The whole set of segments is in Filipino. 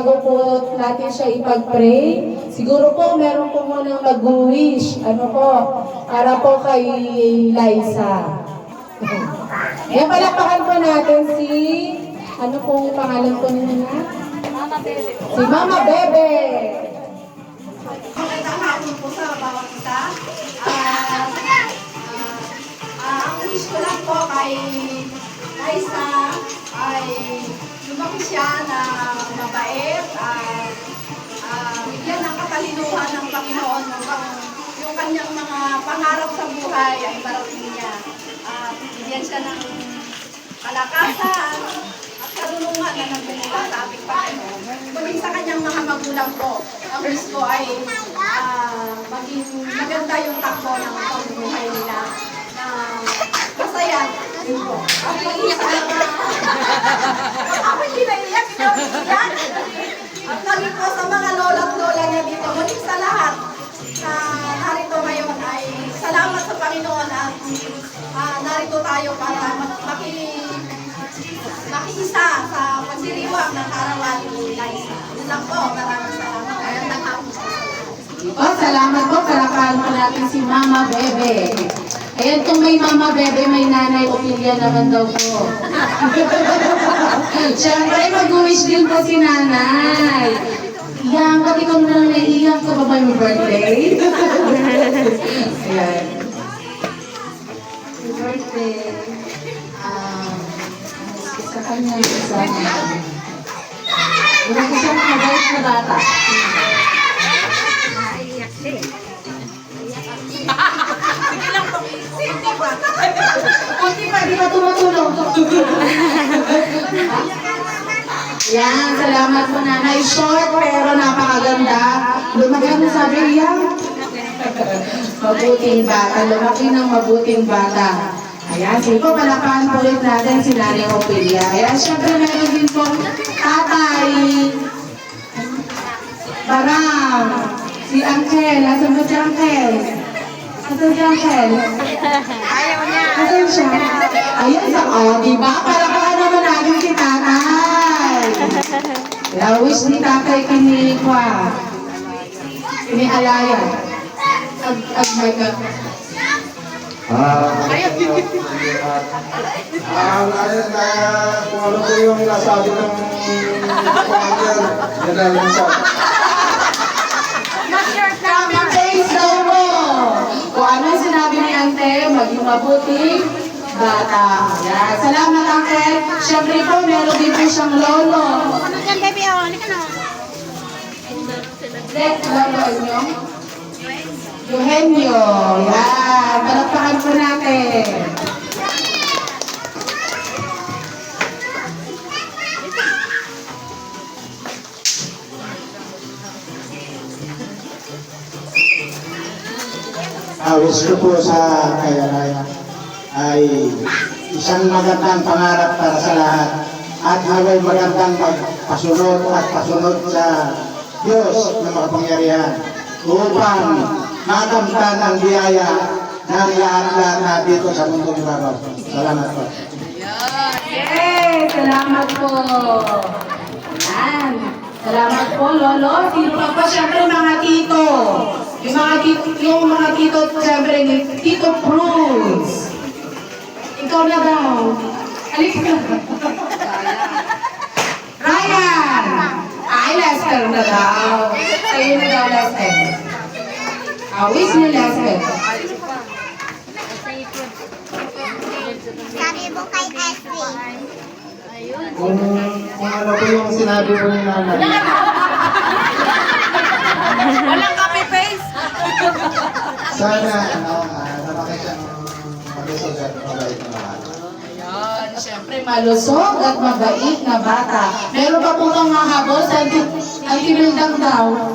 Bago po natin siya ipag-pray, siguro po meron po munang mag-wish, para po kay Liza. Yan, palakpakan po natin si, ano pong pangalan po nila? Mama Bebe. Si Mama Bebe. Magandang hapon po sa bawat isa. Ang wish ko lang po kay Liza ay lumaki siya na mabait at bigyan ng katalinuhan ng Panginoon upang yung kanyang mga pangarap sa buhay ay marating niya. Bigyan siya ng kalakasan at karunungan na nagmumula sa ating Panginoon. Maging sa kanyang mga magulang po, ang wish ko ay maging maganda yung takbo ng pamumuhay nila na masaya. Yun po. At maging sa ako hindi naiiyak, yan. At maging po sa mga lola at lola niya dito, maging sa lahat na narito ngayon ay salamat sa Panginoon at narito tayo para makiisa sa pagdiriwang ng karawan ni Liza. Yun lang po, maraming salamat. Ayan, nagkapos po. Salamat po, palakpakan po natin si Mama Bebe. Ayan, kung may Mama Bebe, may Nanay Opilia naman daw po. Siyempre, mag-wish din po si Nanay. Iyan, pati ko na naiiyak ko ba ba yung birthday? Ayan. Happy birthday. Sa kanya, wala ko siyang mabait na bata. Kunti pa, di ba tumutulong? Yan, salamat po nanay. Short pero napakaganda. Lumaki mo sabi yan. Mabuting bata. Lumaki ng mabuting bata. Ayan, sige po, palakpakan po ulit natin si Nanay Opilia. Ayan, syempre meron din po tatay. Barang. Si Angel. Asan ba si Angel? Asan si Angel? Ayaw niya. Asan siya? Ayan sa, diba? Palakpakan naman natin si tatay. Wish ni tatay kinikwa. Kinialaya. My God. Ayun, kung ano po yung nasabi ng pamilya, yan lang yung sabi. Copy-paste daw mo. Kung ano yung sinabi ni Ante, maging mabuting bata. Yan. Salamat, Uncle. Siyempre po, meron din po siyang lolo. Ano dyan, baby? Ano ka na? Next, lolo nyo. Eugenio. Yan. Palakpakan po natin. Wish ko po sa kaya ay isang magandang pangarap para sa lahat at naway magandang magpasunod at pasunod sa Diyos na makapangyarihan upang makamtan ang biyaya ng lahat-lahat na dito sa mundo ni Baba. Salamat po. Yay! Salamat po. Yan. Salamat po, Lolo. Sino pa po? Siyempre, mga tito. Yung mga tito, siyempre, Tito Cruz. Ikaw na daw. Alik ka. Ryan! Ay, Lester na daw. Sa'yo na daw, Lester. Wish ni Lester. Sabi mo kay Ashley. Kung ano po yung sinabi mo ni Nanay. Walang copy-paste. Sana, nabaki siyang malusog at mabait na lahat. Ayan, siyempre malusog at mabait na bata. Meron pa po kang hahabol sa tinundang daw.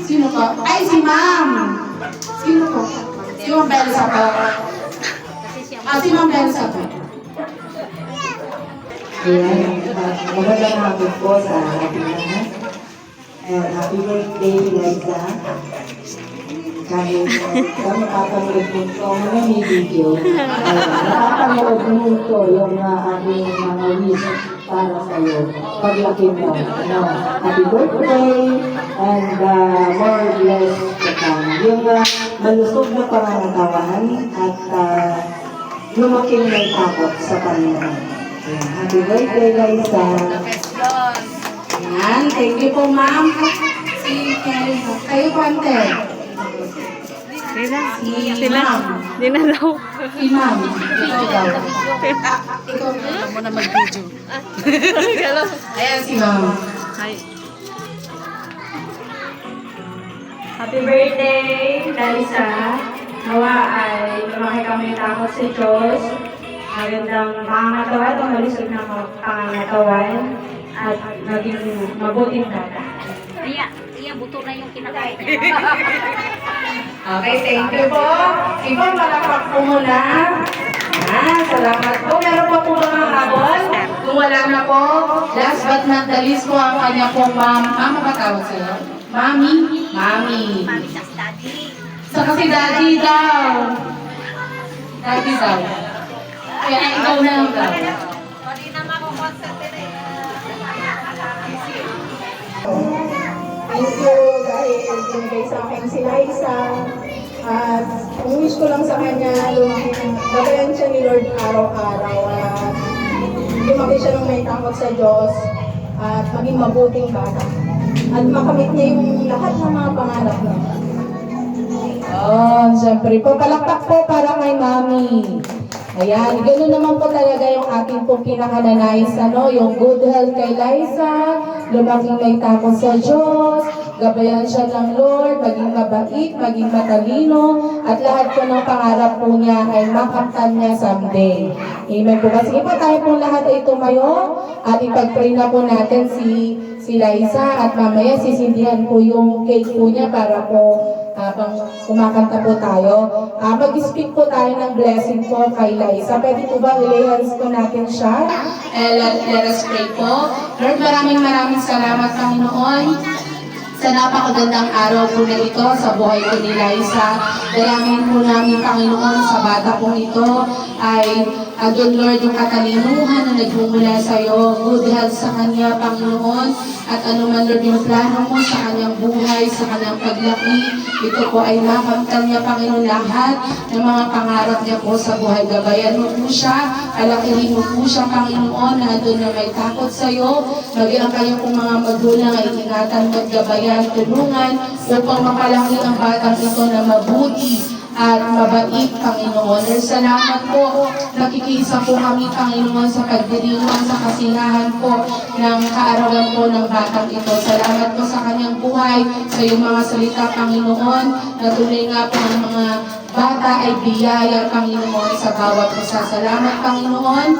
Sino pa? Ay, si Ma'am. Sino po? Si Ma'am Belsa po. Si Ma'am Belsa po. Ayan, magandang hapon po sa ating lahat. Happy birthday, Liza. kahit makapanood mo ito, may video. Nakapanood mo ito yung aking mga wish para sa'yo. Paglaki mo, ano, happy birthday, and more blessed ka come. Yung malusog na pangangatawan at lumaking may takot sa Panginoon. Ayan, happy birthday, Liza. Yan, thank you po, ma'am. Si kayo po, ante. Sila. Si Sila. ma'am. Di na daw. Si ma'am. Ikaw daw. Ikaw mo na mag-video. Ayan si ma'am. Hi. Happy birthday, Liza. Nawa ay lumaki kami takot sa Diyos. Magandang pangangatawan o malusog na pangangatawan at maging mabuting bata. Iya, buto na yung kinakain. Okay, thank you po. Ipo, malakpak po muna. Salamat po. Meron pa po ba mga habol? Kung wala na po, last but not the least po ang kanya pong mama ba tawag sa'yo? Mami? Mami. Saka si daddy daw. Daddy daw. Kaya ikaw na lang daw. Thank you dahil binigay sa akin si Liza. At ang wish ko lang sa kanya, gabayan siya ni Lord araw-araw. At lumaki siya ng may takot sa Diyos. At maging mabuting bata. At makamit niya yung lahat ng mga pangarap niya. Oh, siyempre po, palakpak po para kay mami. Ayan, ganoon naman po talaga yung ating pong pinakananais, ano, yung good health kay Liza, lumaking may takot sa Diyos, gabayan siya ng Lord, maging mabait, maging matalino, at lahat po ng pangarap po niya ay makamtan niya someday. Amen po. Sige po, tayo po lahat ay tumayo at ipag-pray na po natin si Liza at mamaya sisindihan po yung cake po niya para po habang kumakanta po tayo. Mag-speak po tayo ng blessing po kay Liza. Pwede po ba i-lay hands po natin siya? Let us pray po. Lord, maraming salamat, Panginoon, sa napakagandang araw po na ito sa buhay ko ni Liza. Dalangin po namin, Panginoon, sa bata pong ito ay doon, Lord, yung katalinuhan na nagmumula sa iyo, good health sa kanya, Panginoon, at anuman, Lord, yung plano mo sa kanyang buhay, sa kanyang paglaki, ito po ay makamtan niya, Panginoon, lahat ng mga pangarap niya po sa buhay. Gabayan mo po siya, alakihin mo po siya, Panginoon, na doon na may takot sa iyo, maging ang kanyang pong mga magulang ay ingatan mo at gabayan, tulungan, upang mapalaki ang batang ito na mabuti at mabait, Panginoon. Lord, salamat po. Nakikisa po kami, Panginoon, sa pagdiriwang, sa kasiyahan po ng kaarawan po ng batang ito. Salamat po sa kanyang buhay, sa iyong mga salita, Panginoon, na tunay nga po ng mga bata ay biyaya, Panginoon, sa bawat isa. Salamat, Panginoon.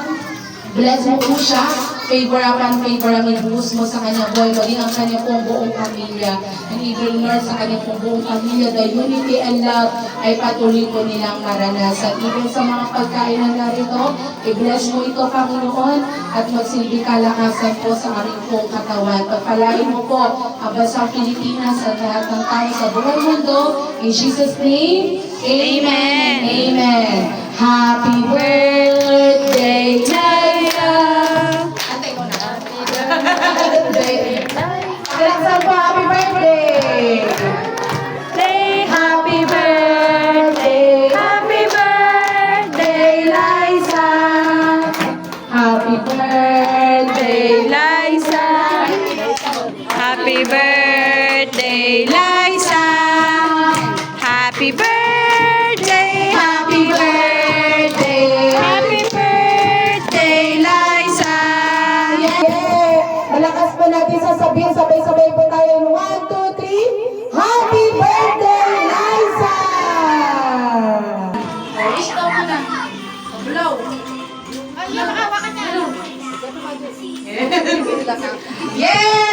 Bless mo po siya. Favor upon favor ang ibuhos mo sa kanyang buhay, maging ang kanyang pong buong pamilya. And even Lord, sa kanyang pong buong pamilya, the unity and love ay patuloy po nilang maranasan. Even sa mga pagkain na narito, i-bless mo ito, Panginoon, at magsilbi kalakasan po sa aming pong katawan. Pagpalain mo po ang bansang Pilipinas at lahat ng tao sa buong mundo. In Jesus' name, Amen. Amen. Happy birthday, Liza! Laksan po, happy birthday! Happy birthday! Happy birthday, Liza! Happy birthday, Liza! Happy birthday, Liza! Happy birthday! Happy birthday! Happy birthday, Liza! Yeah! Malakas po natin sasabihin, sabay-sabay po tayo. 1, 2, 3. Happy birthday, Liza! Wish daw mo na. Blow. Ay, nakahawakan na. Yeah!